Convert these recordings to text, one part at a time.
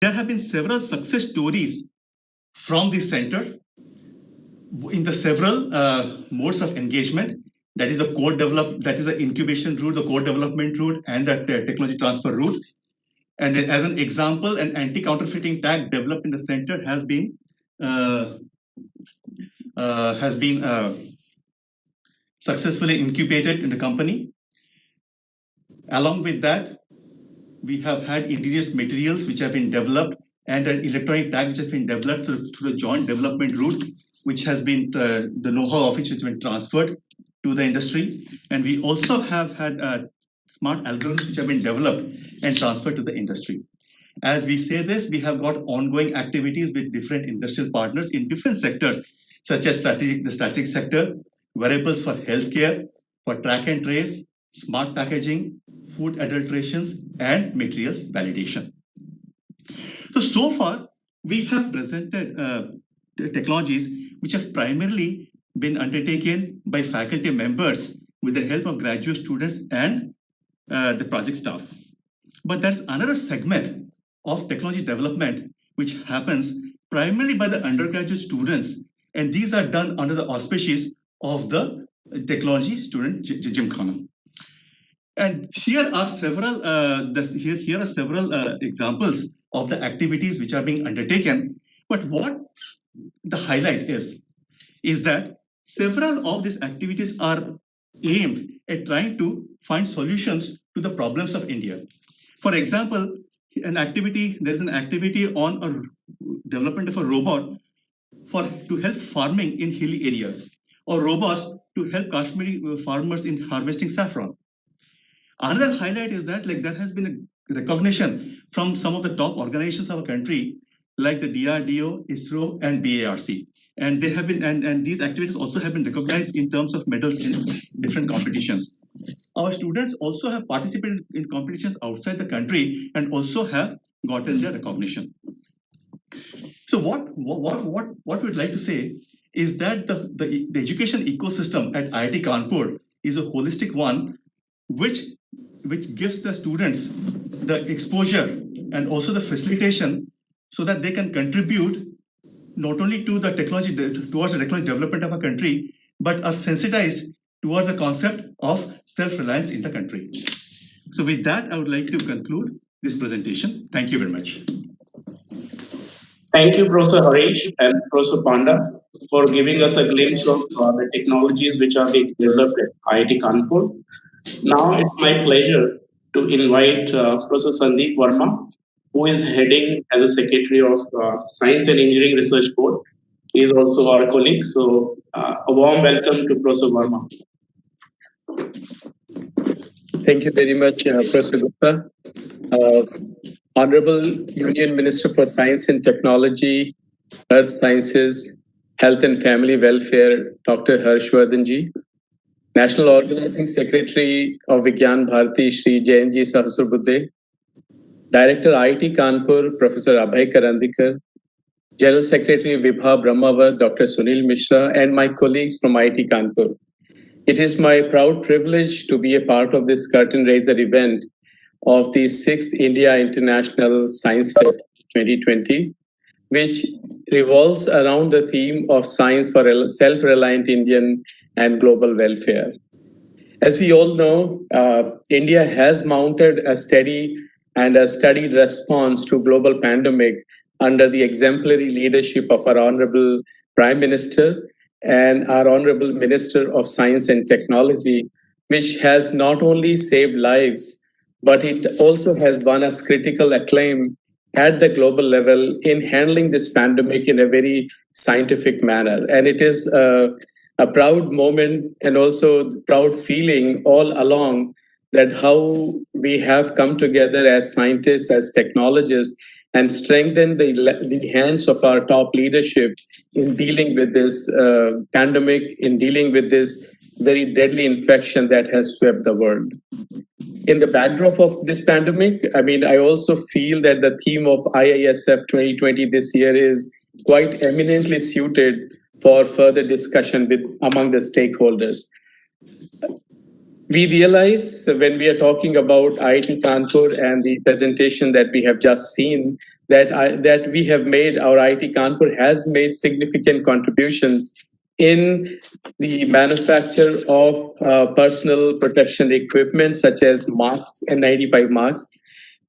there have been several success stories from the center in the several modes of engagement. That is the incubation route, the core development route, and the technology transfer route. And as an example, an anti-counterfeiting tag developed in the center has been successfully incubated in the company. Along with that, we have had indigenous materials which have been developed and an electronic tag which has been developed through the joint development route, which has been the know-how of which has been transferred to the industry. And we also have had smart algorithms which have been developed and transferred to the industry. As we say this, we have got ongoing activities with different industrial partners in different sectors, such as the strategic sector, wearables for healthcare, for track and trace, smart packaging, food adulterations, and materials validation. So far, we have presented technologies which have primarily been undertaken by faculty members with the help of graduate students and the project staff. But there's another segment of technology development which happens primarily by the undergraduate students, and these are done under the auspices of the technology student gymkhana. And here are several examples of the activities which are being undertaken. But what the highlight is that several of these activities are aimed at trying to find solutions to the problems of India. For example, there's an activity on a development of a robot to help farming in hilly areas, or robots to help Kashmiri farmers in harvesting saffron. Another highlight is that there has been a recognition from some of the top organizations of our country, like the DRDO, ISRO, and BARC. And they have been, and these activities also have been recognized in terms of medals in different competitions. Our students also have participated in competitions outside the country and also have gotten their recognition. So what we'd like to say is that the education ecosystem at IIT Kanpur is a holistic one, which gives the students the exposure and also the facilitation so that they can contribute not only to the technology, towards the technology development of a country, but are sensitized towards the concept of self-reliance in the country. So with that, I would like to conclude this presentation. Thank you very much. Thank you, Professor Harish and Professor Panda, for giving us a glimpse of the technologies which are being developed at IIT Kanpur. Now it's my pleasure to invite Professor Sandeep Verma, who is heading as a secretary of Science and Engineering Research Board. He is also our colleague. So a warm welcome to Professor Verma. Thank you very much, Professor Gupta. Honorable Union Minister for Science and Technology, Earth Sciences, Health and Family Welfare, Dr. Harshvardhan ji, National Organizing Secretary of Vigyan Bharati, Shri Jayanji Sahasrabudhe, Director IIT Kanpur, Professor Abhay Karandikar, General Secretary Vibha Brahmavar, Dr. Sunil Mishra, and my colleagues from IIT Kanpur. It is my proud privilege to be a part of this curtain raiser event of the 6th India International Science Festival 2020, which revolves around the theme of science for self-reliant Indian and global welfare. As we all know, India has mounted a steady and a studied response to global pandemic under the exemplary leadership of our Honorable Prime Minister and our Honorable Minister of Science and Technology, which has not only saved lives, but it also has won us critical acclaim at the global level in handling this pandemic in a very scientific manner. And it is a proud moment and also proud feeling all along that how we have come together as scientists, as technologists, and strengthened the hands of our top leadership in dealing with this pandemic, in dealing with this very deadly infection that has swept the world. In the backdrop of this pandemic, I also feel that the theme of IISF 2020 this year is quite eminently suited for further discussion among the stakeholders. We realize when we are talking about IIT Kanpur and the presentation that we have just seen, that we have made, our IIT Kanpur has made significant contributions in the manufacture of personal protection equipment such as masks and 95 masks.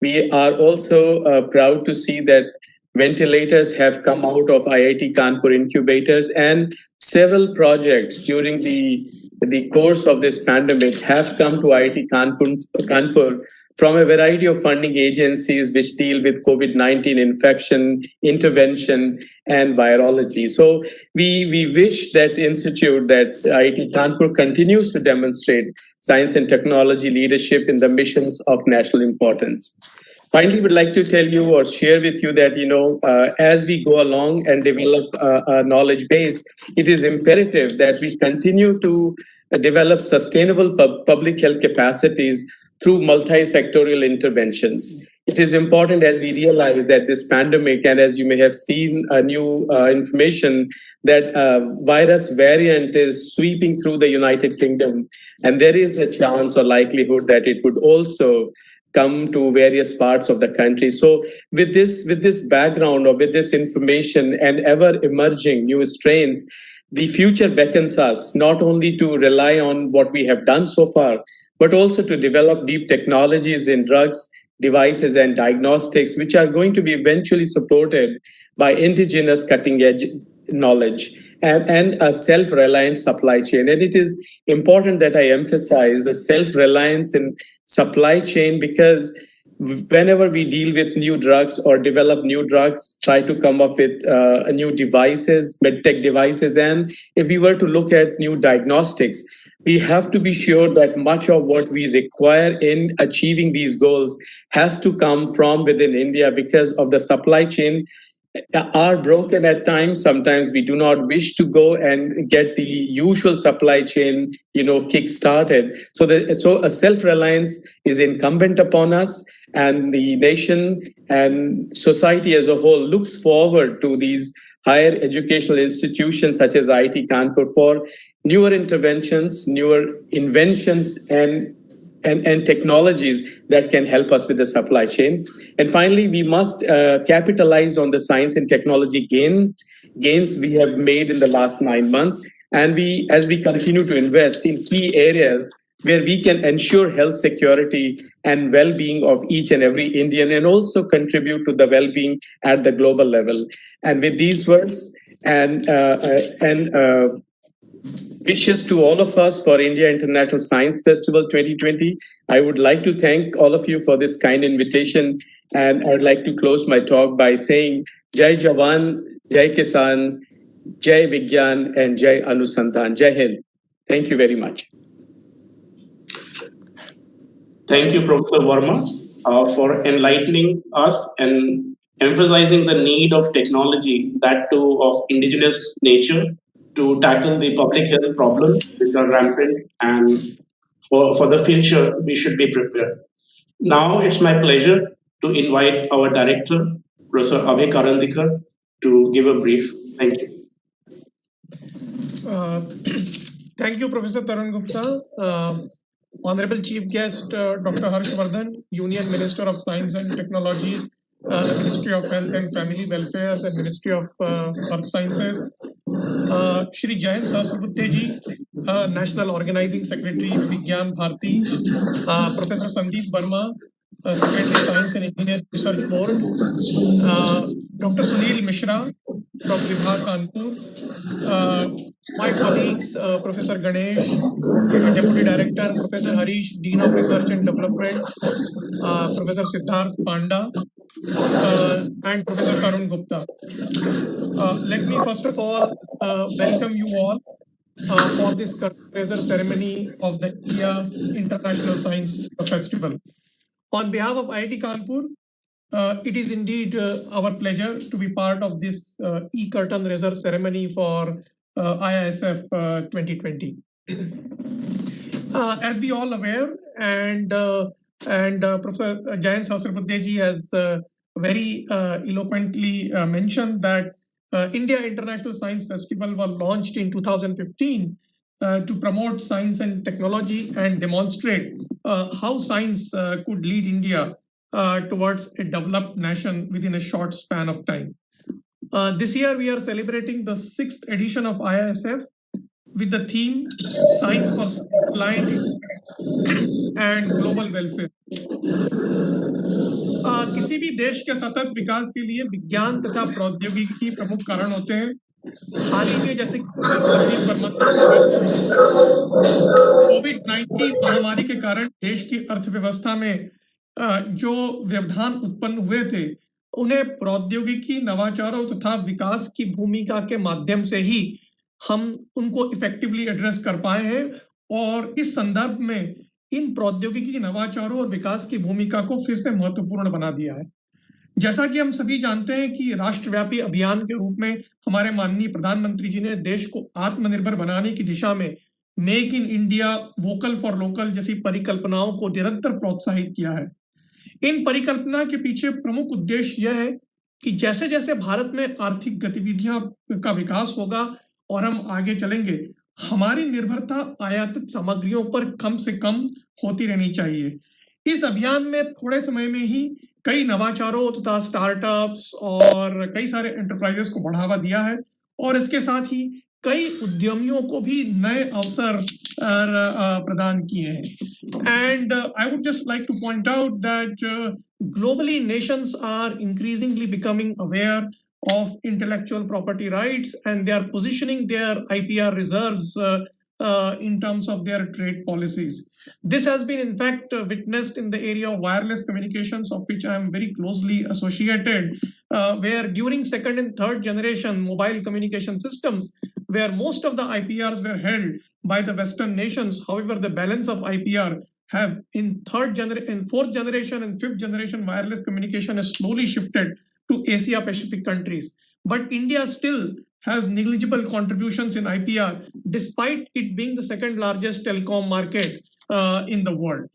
We are also proud to see that ventilators have come out of IIT Kanpur incubators, and several projects during the course of this pandemic have come to IIT Kanpur from a variety of funding agencies which deal with COVID-19 infection, intervention, and virology. So we wish that institute, that IIT Kanpur, continues to demonstrate science and technology leadership in the missions of national importance. Finally, would like to tell you or share with you that, as we go along and develop a knowledge base, it is imperative that we continue to develop sustainable public health capacities through multi-sectorial interventions. It is important, as we realize that this pandemic, and as you may have seen new information, that virus variant is sweeping through the United Kingdom, and there is a chance or likelihood that it would also come to various parts of the country. So with this background, or with this information and ever emerging new strains, the future beckons us not only to rely on what we have done so far, but also to develop deep technologies in drugs, devices, and diagnostics, which are going to be eventually supported by indigenous cutting edge knowledge and a self-reliant supply chain. And it is important that I emphasize the self-reliance in supply chain, because whenever we deal with new drugs or develop new drugs, try to come up with new devices, medtech devices, and if we were to look at new diagnostics, we have to be sure that much of what we require in achieving these goals has to come from within India, because of the supply chain are broken at times. Sometimes we do not wish to go and get the usual supply chain, kick started. So a self-reliance is incumbent upon us, and the nation and society as a whole looks forward to these higher educational institutions such as IIT Kanpur for newer interventions, newer inventions, and technologies that can help us with the supply chain. And finally, we must capitalize on the science and technology gains we have made in the last 9 months. And as we continue to invest in key areas where we can ensure health security and well-being of each and every Indian, and also contribute to the well-being at the global level. And with these words and wishes to all of us for India International Science Festival 2020. I would like to thank all of you for this kind invitation. And I would like to close my talk by saying Jai Jawan, Jai Kisan, Jai Vigyan, and Jai Anusandhan. Jai Hind. Thank you very much. Thank you, Professor Verma, for enlightening us and emphasizing the need of technology, that too of indigenous nature, to tackle the public health problems which are rampant, and for the future, we should be prepared. Now it's my pleasure to invite our director, Professor Abhay Karandikar, to give a brief. Thank you. Thank you, Professor Tarun Gupta. Honorable Chief Guest, Dr. Harsh Vardhan, Union Minister of Science and Technology, Ministry of Health and Family Welfare, and Ministry of Earth Sciences. Shri Jayant Sahasrabuddhe ji, National Organizing Secretary, Vigyan Bharati, Professor Sandeep Verma, Secretary Science and Engineering Research Board, Dr. Sunil Mishra from Vibhag Kanpur, my colleagues, Professor Ganesh, Deputy Director, Professor Harish, Dean of Research and Development, Professor Siddharth Panda, and Professor Tarun Gupta. Let me first of all welcome you all for this Treasure ceremony of the India International Science Festival. On behalf of IIT Kanpur, it is indeed our pleasure to be part of this e-curtain raiser ceremony for IISF 2020. As we all aware, and Professor Jayant Sahasrabuddhe ji has very eloquently mentioned that India International Science Festival was launched in 2015 to promote science and technology and demonstrate how science could lead India towards a developed nation within a short span of time. This year, we are celebrating the 6th edition of IISF with the theme Science for Self-Reliant and Global Welfare. किसी भी देश के सतत विकास के लिए विज्ञान तथा प्रौद्योगिकी प्रमुख कारण होते हैं। हाल ही में जैसे संदीप वर्मा कोविड-19 महामारी के कारण देश की अर्थव्यवस्था में जो व्यवधान उत्पन्न हुए थे, उन्हें प्रौद्योगिकी, नवाचारों तथा विकास की भूमिका के माध्यम से ही हम उनको इफेक्टिवली एड्रेस कर पाए हैं और इस संदर्भ में इन प्रौद्योगिकी, नवाचारों और विकास की भूमिका को फिर से महत्वपूर्ण बना दिया है। जैसा कि हम सभी जानते हैं कि राष्ट्रव्यापी अभियान के रूप में हमारे माननीय प्रधानमंत्री जी ने देश को आत्मनिर्भर बनाने की दिशा में make in India, vocal for local जैसी परिकल्पनाओं को निरंतर प्रोत्साहित किया है। इन परिकल्पना के पीछे प्रमुख उद्देश्य यह है कि जैसे जैसे भारत में आर्थिक गतिविधियां का विकास होगा और हम आगे चलेंगे, हमारी निर्भरता आयातित सामग्रियों पर कम से कम होती रहनी चाहिए। इस अभियान में थोड़े समय में ही कई नवाचारों तथा स्टार्टअप्स और कई सारे एंटरप्राइजेस को बढ़ावा दिया है और इसके साथ ही कई उद्यमियों को भी नए अवसर प्रदान किए हैं। And I would just like to point out that globally nations are increasingly becoming aware of intellectual property rights and they are positioning their IPR reserves in terms of their trade policies. This has been in fact witnessed in the area of wireless communications, of which I am very closely associated, where during second and third generation mobile communication systems, where most of the IPRs were held by the Western nations. However, the balance of IPR have in fourth generation and fifth generation wireless communication has slowly shifted to Asia Pacific countries. But India still has negligible contributions in IPR, despite it being the second largest telecom market in the world.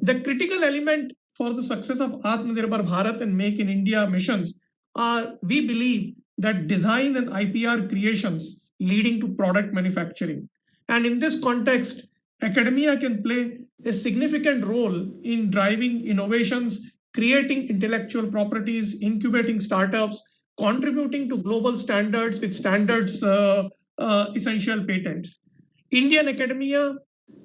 The critical element for the success of Atmanirbhar Bharat and Make in India missions are, we believe, that design and IPR creations leading to product manufacturing. And in this context, academia can play a significant role in driving innovations, creating intellectual properties, incubating startups, contributing to global standards with standards essential patents. Indian academia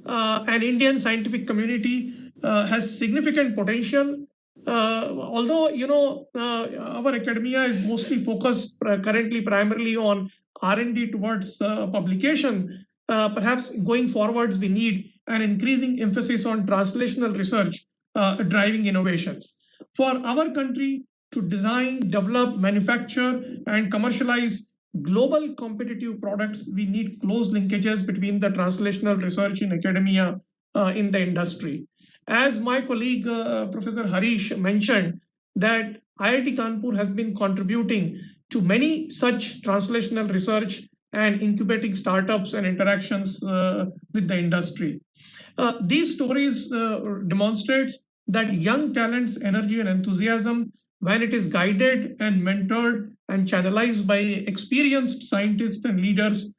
and Indian scientific community has significant potential. Although, our academia is mostly focused currently primarily on R&D towards publication, perhaps going forwards, we need an increasing emphasis on translational research driving innovations. For our country to design, develop, manufacture, and commercialize global competitive products, we need close linkages between the translational research in academia in the industry. As my colleague, Professor Harish mentioned, that IIT Kanpur has been contributing to many such translational research and incubating startups and interactions with the industry. These stories demonstrate that young talent's energy and enthusiasm, when it is guided and mentored and channelized by experienced scientists and leaders,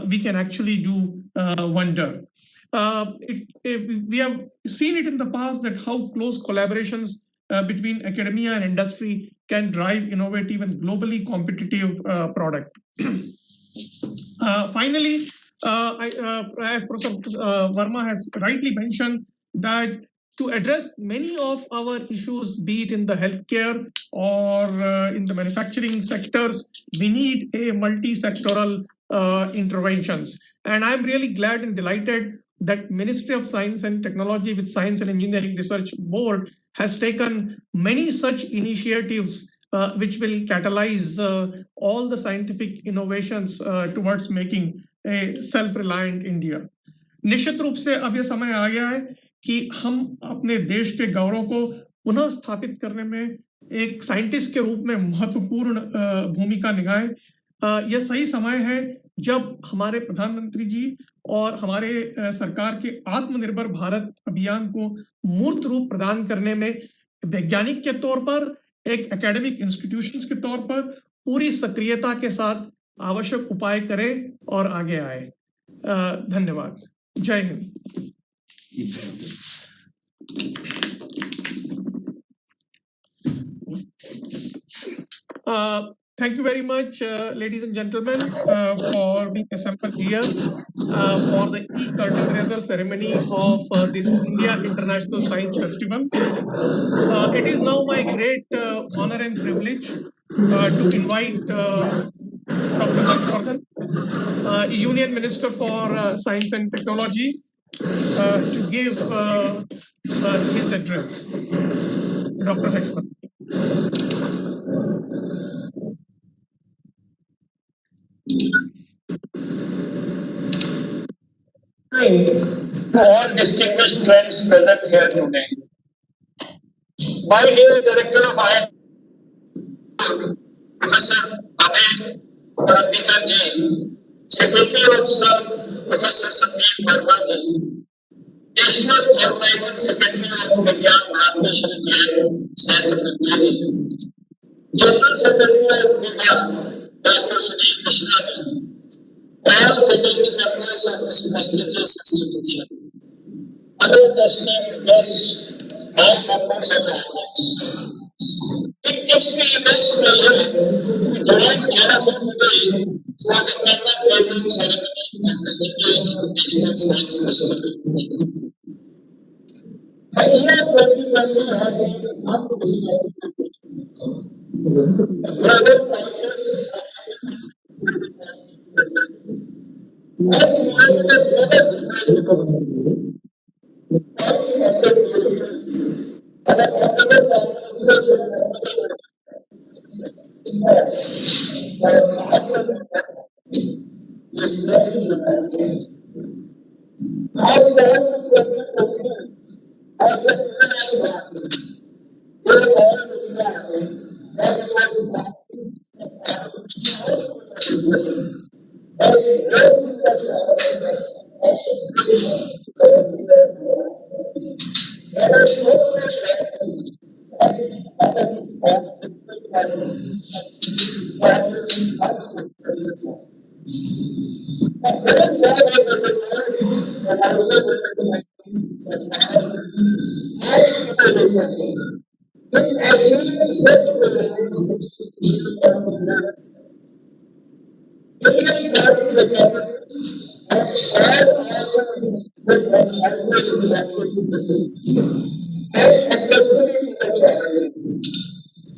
we can actually do wonder. We have seen it in the past that how close collaborations between academia and industry can drive innovative and globally competitive product. Finally, as Professor Verma has rightly mentioned, that to address many of our issues, be it in the healthcare or in the manufacturing sectors, we need a multi-sectoral interventions. And I'm really glad and delighted that Ministry of Science and Technology with Science and Engineering Research Board has taken many such initiatives which will catalyze all the scientific innovations towards making a self-reliant India. निश्चित रूप से अब ये समय आ गया है कि हम अपने देश के गौरव को पुनः स्थापित करने में एक साइंटिस्ट के रूप में महत्वपूर्ण भूमिका निभाएं। यह सही समय है जब हमारे प्रधानमंत्री जी और हमारे सरकार के आत्मनिर्भर भारत अभियान को मूर्त रूप प्रदान करने में वैज्ञानिक के तौर पर, एक एकेडमिक इंस्टीट्यूशंस के तौर पर पूरी सक्रियता के साथ आवश्यक उपाय करें और आगे आए। धन्यवाद। जय Hind. Thank you very much, ladies and gentlemen, for being assembled here for the e-curtain raiser ceremony of this India International Science Festival. It is now my great honor and privilege to invite Dr. Harshvardhan, Union Minister for Science and Technology, to give his address. Dr. Harshvardhan. To all distinguished friends present here today. My dear Director of IIT, Professor Abhay Karandikar ji, Secretary of Sir Professor Sandeep Verma ji, National Organizing Secretary of Vigyan Bharati Shri Jayant Shastra Vidya ji, General Secretary of Vigyan Dr. Sunil Mishra ji, all faculty members of this prestigious institution, other esteemed guests, and members of the audience. It gives me immense pleasure to join all of you today for the curtain raising ceremony of the Indian National Science Festival. The year 2020 has been unprecedented. The global crisis has created a global difference.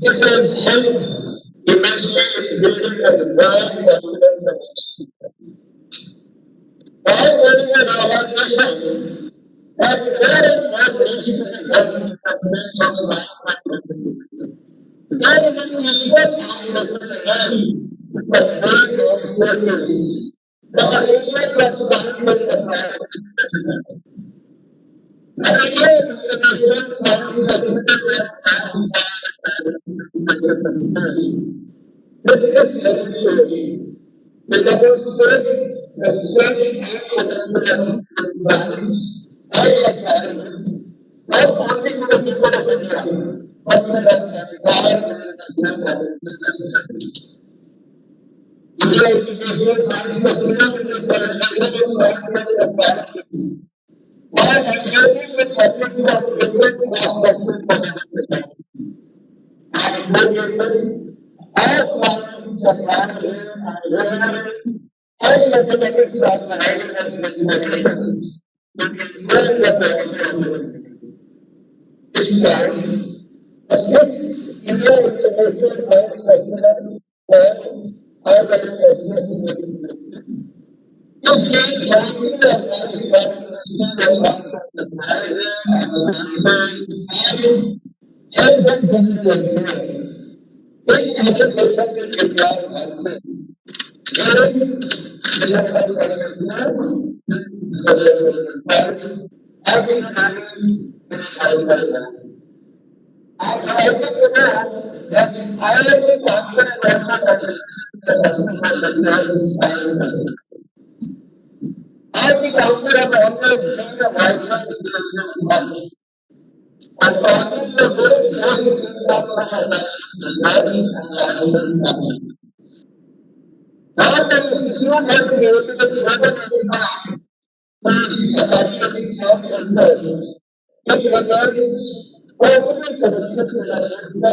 This has helped immensely in building a desired confidence of each. While building an organization that more and more needs to be done in the field of science and technology. There is an equal ambulance but very long focus. The achievements of science and technology. And again, international science festival with this legislation, the demonstrate the strength and potential of science and technology, not only to the people of India, but to the entire India International Science Festival is the national science and technology. By engaging with subjects of different aspects and graduation, as science, technology, and mathematics are provided as mathematics. This time, the sixth India International Science Festival was organized. I think I would have always seen the white man much. And probably the very first thing that now that the issue has created a global impact, especially self-interest, it regards overly committed to the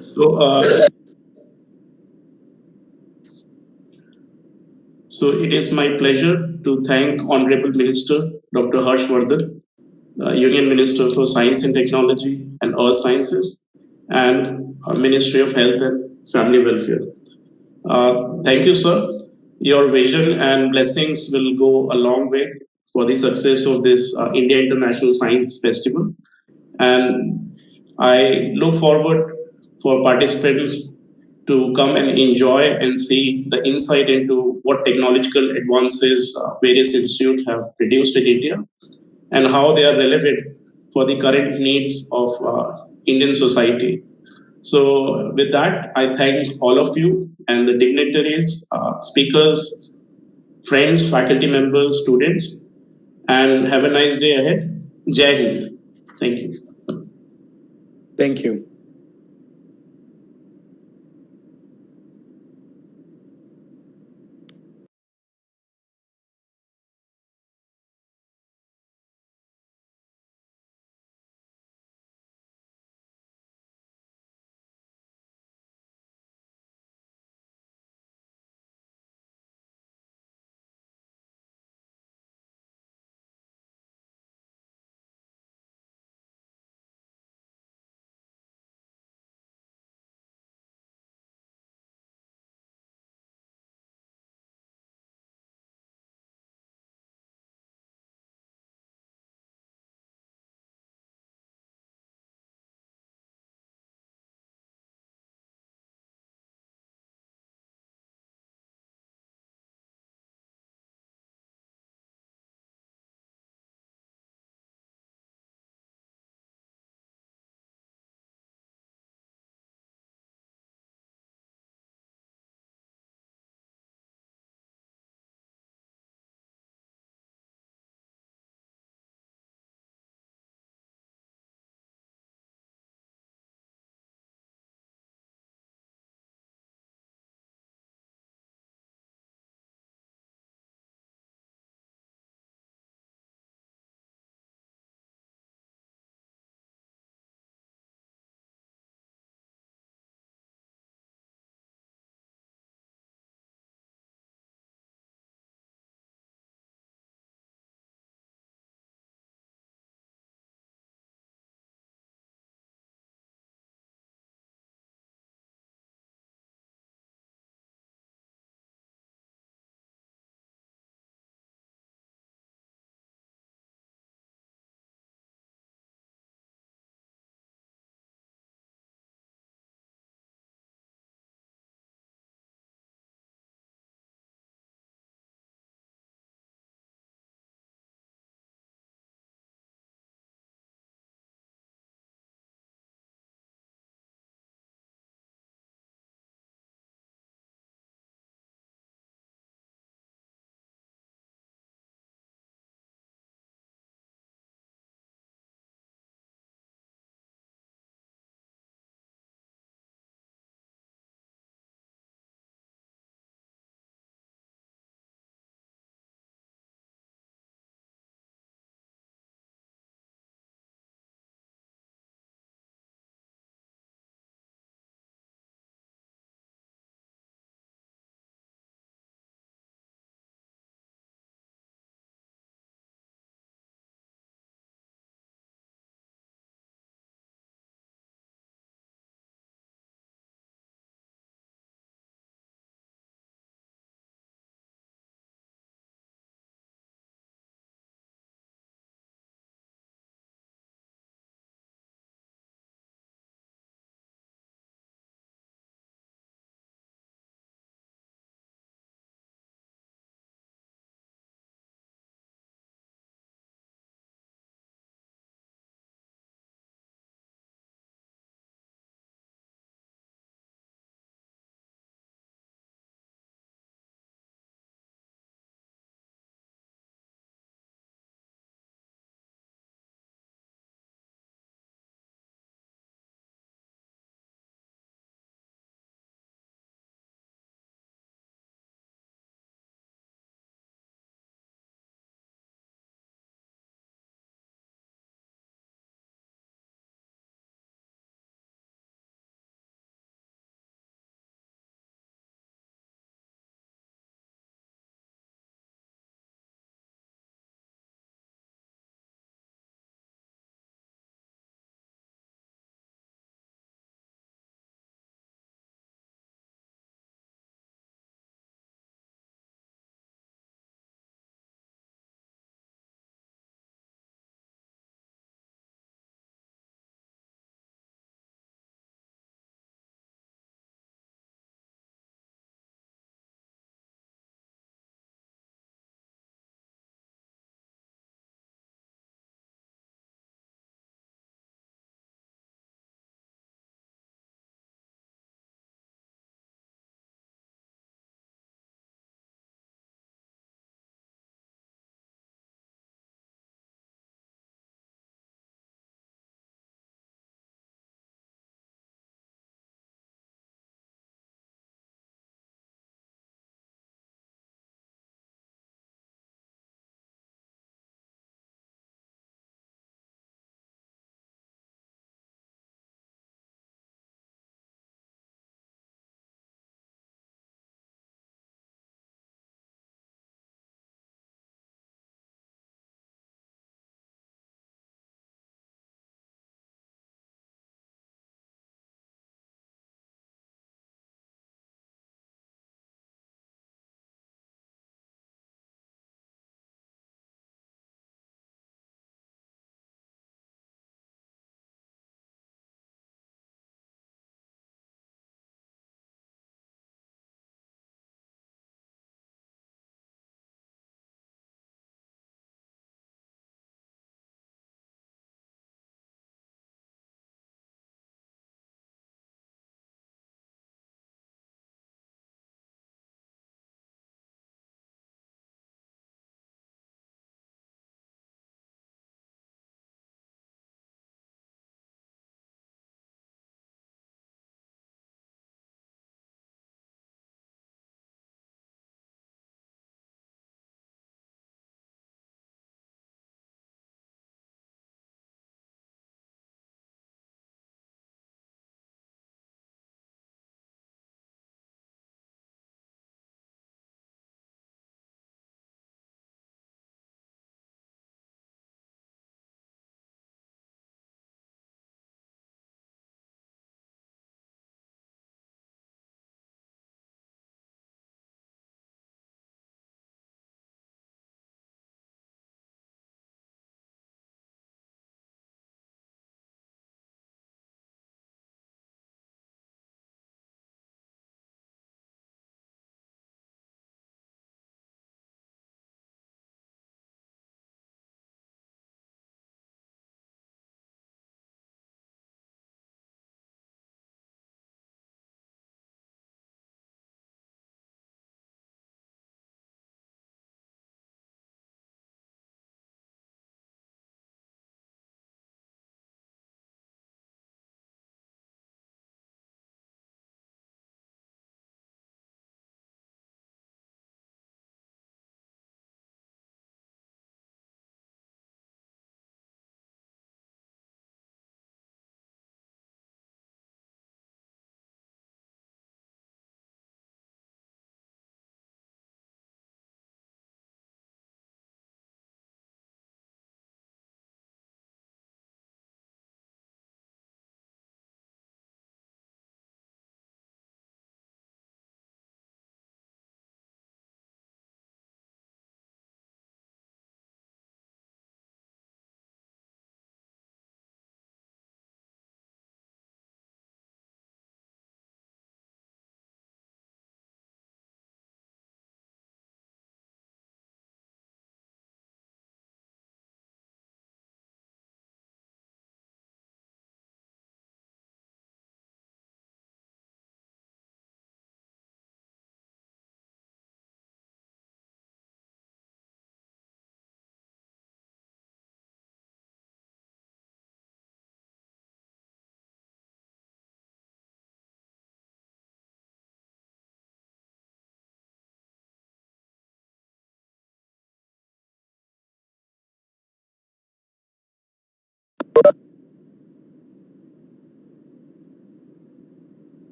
So, so it is my pleasure to thank Honorable Minister Dr. Harshvardhan, Union Minister for Science and Technology and Earth Sciences, and Ministry of Health and Family Welfare. Thank you, sir. Your vision and blessings will go a long way for the success of this India International Science Festival. And I look forward for participants to come and enjoy and see the insight into what technological advances various institutes have produced in India and how they are relevant for the current needs of Indian society. So, with that, I thank all of you and the dignitaries, speakers, friends, faculty members, students, and have a nice day ahead. Jai Hind. Thank you. Thank you.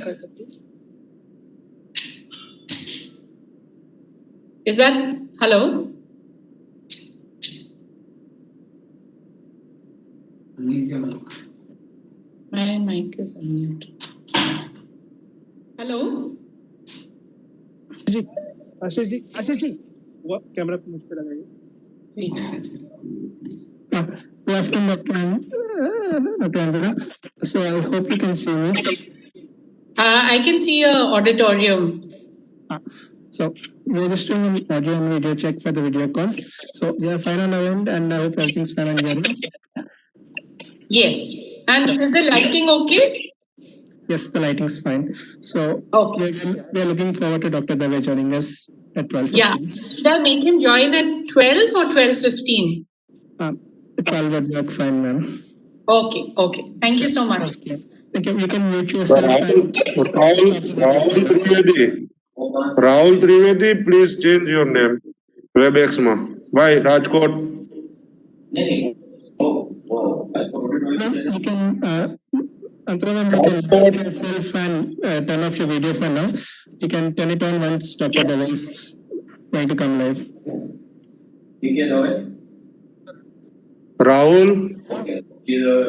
कर दो please. Is that hello? My mic is unmute. Hello. Ashish ji वो camera मुझ पे लगाइए. Wait. Dr. Andrea. So I hope you can see me. I can see a auditorium. So we're just doing an audio and video check for the video call. So we are fine on our end, and I hope everything's fine on your end. Yes. And is the lighting okay? Yes, the lighting's fine. So Okay. we are looking forward to Dr. Dave joining us at 12:15. Yeah. Should I make him join at 12 or 12:15? 12 would work fine, ma'am. Okay. Okay. Thank you so much. Okay. Thank you. You can mute yourself. Rahul Trivedi, please change your name. WebEx ma. Bye, Rajkot. You can mute yourself and turn off your video for now. You can turn it on once Dr. Dave is going to come live. Rahul.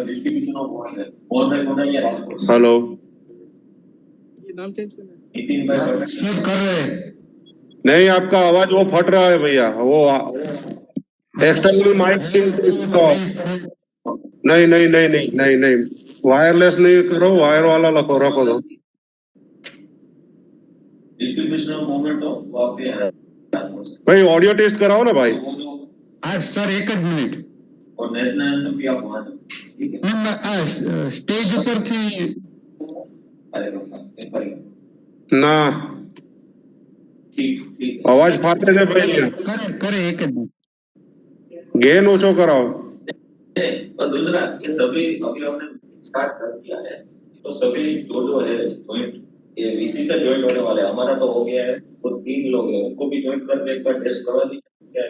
Distribution of water. Hello. नाम change करना नहीं, आपका आवाज वो फट रहा है भैया. वो एक्सटर्नल माइक नहीं. वायरलेस नहीं करो, वायर वाला रखो दो. Distribution of movement of water. भाई ऑडियो टेस्ट कराओ ना भाई. सर एक मिनिट. और नेशनल एंथम भी आप वहां से स्टेज ऊपर थी ना. ठीक आवाज फाटे से पहले करे एक मिनट. गेन ओछो कराओ. और दूसरा ये सभी अभी हमने स्टार्ट कर दिया है, तो सभी जो है जॉइंट ये वीसी से जॉइंट होने वाले हैं. हमारा तो हो गया है, तो 3 लोग हैं, उनको भी जॉइंट करके एक बार टेस्ट करवा दीजिए.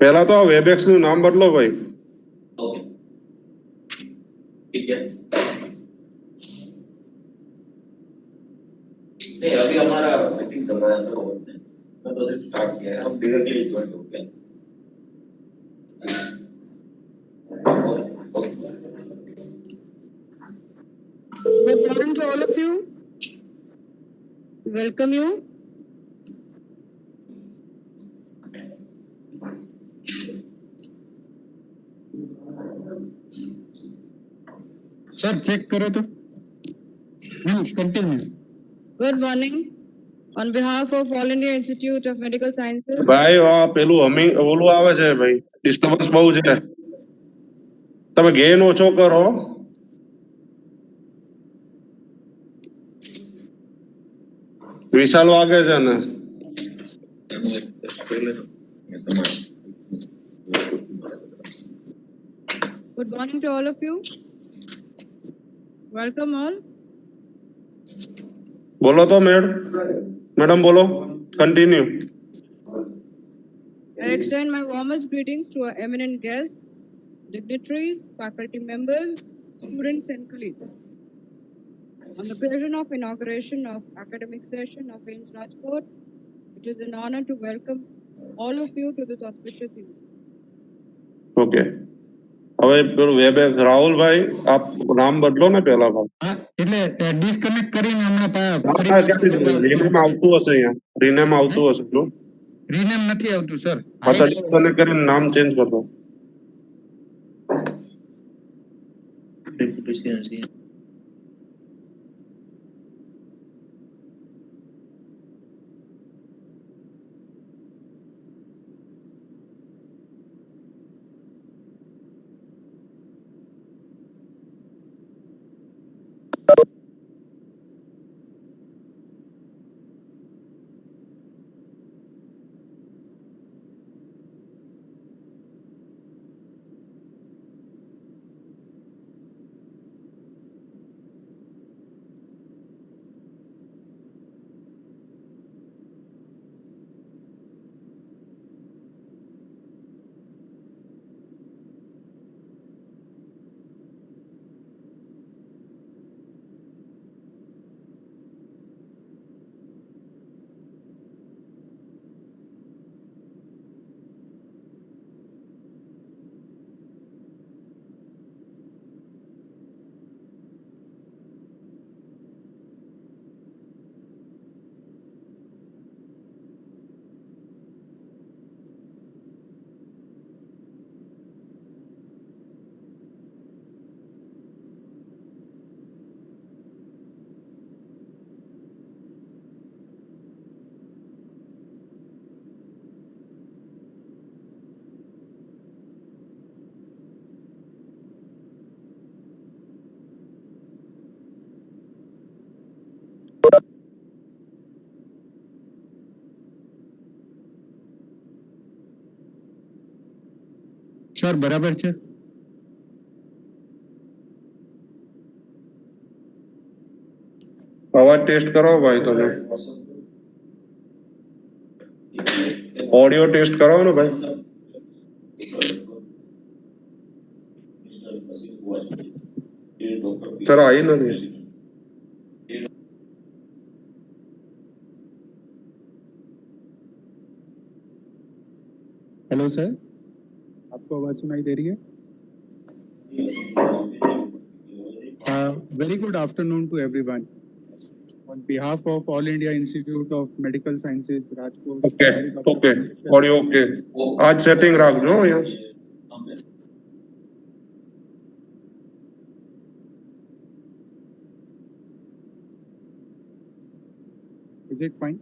पहला तो वेबएक्स નું નામ બદલો ભાઈ. ओके ठीक है. नहीं अभी हमारा मीटिंग चल रहा है तो सिर्फ स्टार्ट किया है, हम डायरेक्टली ज्वाइन हो गए. Good morning to all of you. Welcome you. Sir check करो तो. Continue. Good morning. On behalf of All India Institute of Medical Sciences. ભાઈ આ પેલું હમિંગ ઓલું આવે છે ભાઈ, ડિસ્ટર્બન્સ બહુ છે. તમે ગેન ઓછો કરો. વિશાલ વાગે છે ને. Good morning to all of you. Welcome all. બોલો તો મેડમ બોલો. Continue. I extend my warmest greetings to our eminent guests, dignitaries, faculty members, students and colleagues. On the occasion of inauguration of academic session of AIIMS Rajkot, it is an honor to welcome all of you to this auspicious event. Okay. હવે પેલું વેબએક્સ રાહુલ ભાઈ આપ નામ બદલો ને પહેલા ભાઈ. એટલે ડિસ્કનેક્ટ કરીને હમણાં રીનેમ આવતું હશે અહીંયા. રીનેમ આવતું હશે જો. રીનેમ નથી આવતું સર. હા તો ડિસ્કનેક્ટ કરીને નામ ચેન્જ કર દો. સર બરાબર છે. અવાજ ટેસ્ટ કરો ભાઈ તમે. ઓડિયો ટેસ્ટ કરાવો ને ભાઈ. સર આવી નથી. हेलो सर, आपको आवाज सुनाई दे रही है? Very good afternoon to everyone. On behalf of All India Institute of Medical Sciences, Rajkot. Okay audio okay. આજ સેટિંગ રાખજો અહીંયા. Is it fine?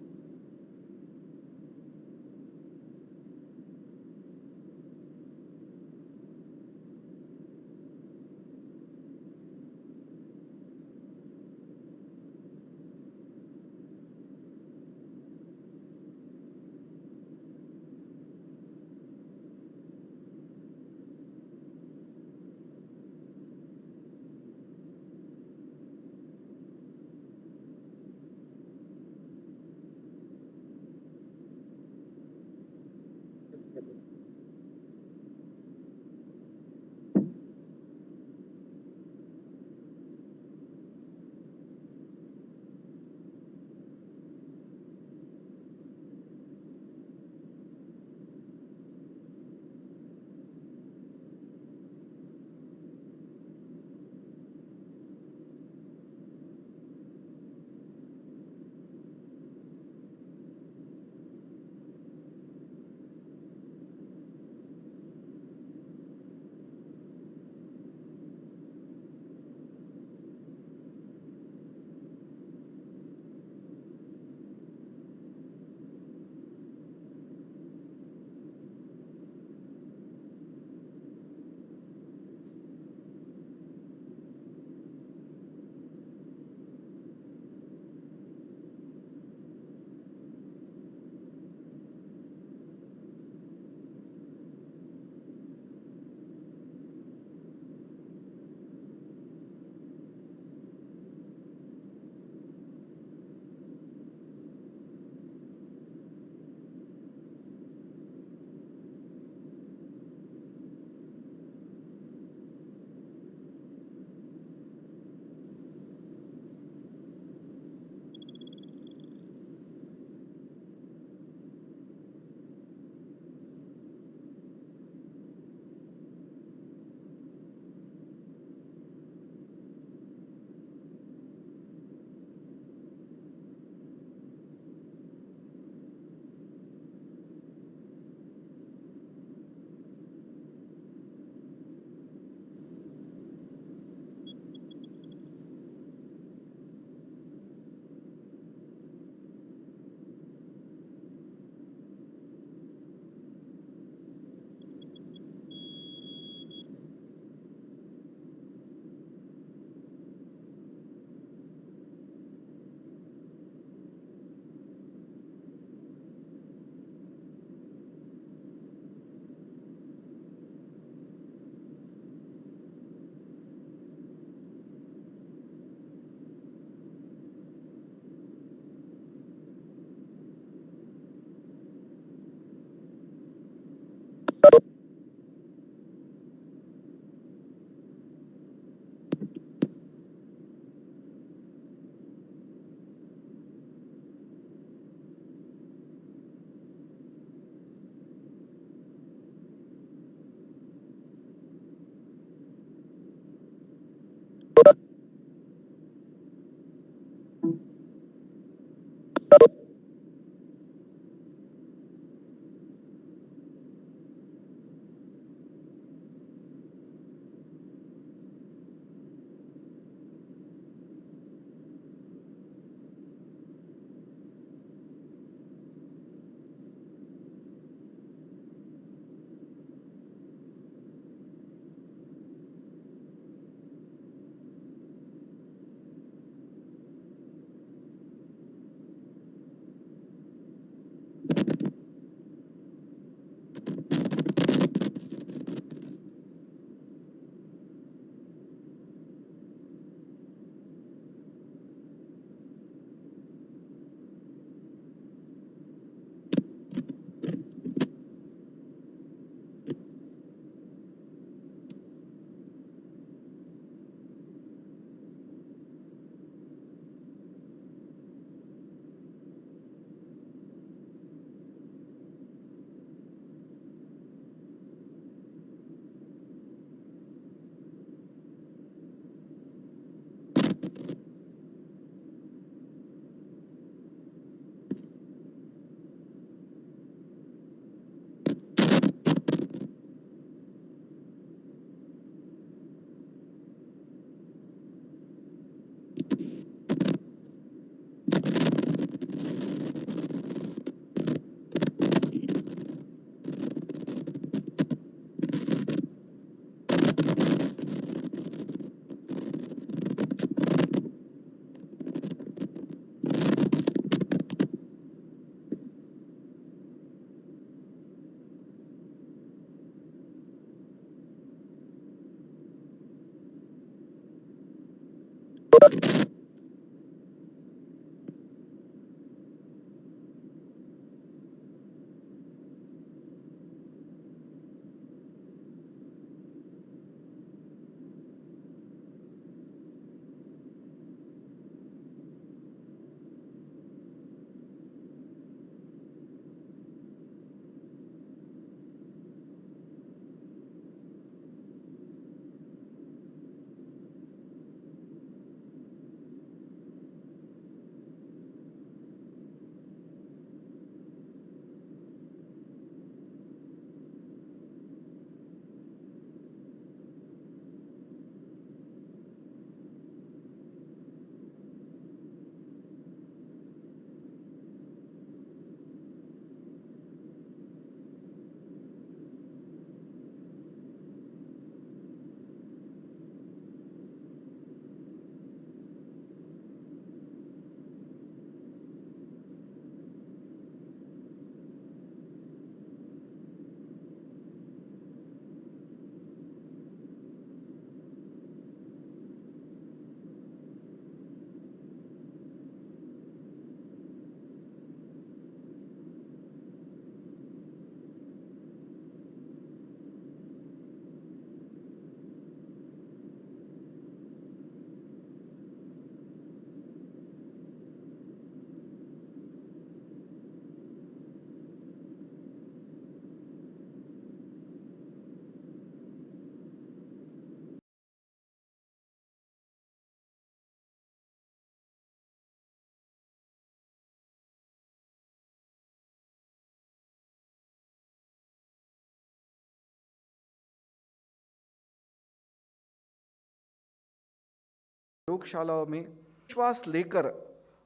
प्रयोगशालाओं में विश्वास लेकर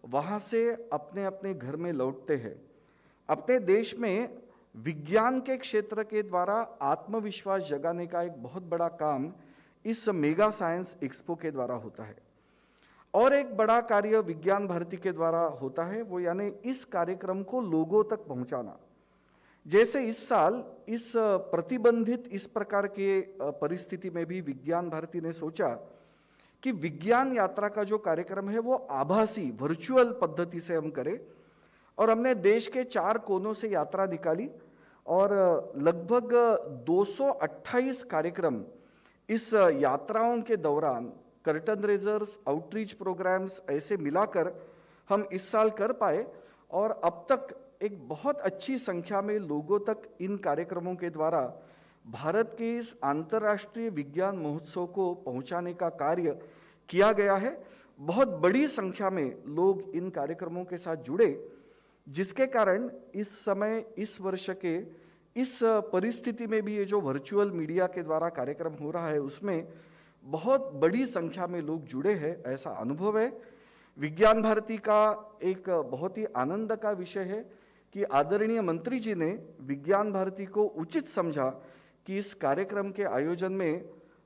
वहां से अपने अपने घर में लौटते हैं। अपने देश में विज्ञान के क्षेत्र के द्वारा आत्मविश्वास जगाने का एक बहुत बड़ा काम इस मेगा साइंस एक्सपो के द्वारा होता है। और एक बड़ा कार्य विज्ञान भारती के द्वारा होता है, वो यानी इस कार्यक्रम को लोगों तक पहुंचाना। जैसे इस साल इस प्रतिबंधित इस प्रकार के परिस्थिति में भी विज्ञान भारती ने सोचा कि विज्ञान यात्रा का जो कार्यक्रम है वो आभासी वर्चुअल पद्धति से हम करें, और हमने देश के 4 कोनों से यात्रा निकाली और लगभग 228 कार्यक्रम इस यात्राओं के दौरान कर्टन रेजर्स, आउटरीच प्रोग्राम्स ऐसे मिलाकर हम इस साल कर पाए। और अब तक एक बहुत अच्छी संख्या में लोगों तक इन कार्यक्रमों के द्वारा भारत के इस अंतर्राष्ट्रीय विज्ञान महोत्सव को पहुंचाने का कार्य किया गया है। बहुत बड़ी संख्या में लोग इन कार्यक्रमों के साथ जुड़े, जिसके कारण इस समय इस वर्ष के इस परिस्थिति में भी ये जो वर्चुअल मीडिया के द्वारा कार्यक्रम हो रहा है उसमें बहुत बड़ी संख्या में लोग जुड़े हैं, ऐसा अनुभव है। विज्ञान भारती का एक बहुत ही आनंद का विषय है कि आदरणीय मंत्री जी ने विज्ञान भारती को उचित समझा कि इस कार्यक्रम के आयोजन में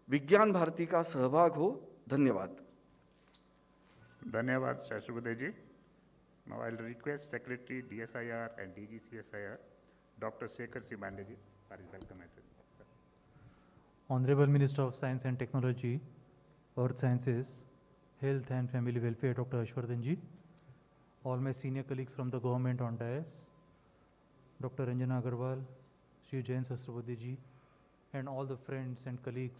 विज्ञान भारती का सहभाग हो। धन्यवाद। धन्यवाद शाश्वत जी। Now I'll request Secretary DSIR and DG CSIR, Dr. Shekhar Sibande ji, for his welcome address. Sir. Honorable Minister of Science and Technology, Earth Sciences, Health and Family Welfare, Dr. Harshvardhan ji, all my senior colleagues from the government on dais, Dr. Ranjana Agarwal, Shri Jain Sastravadi ji, and all the friends and colleagues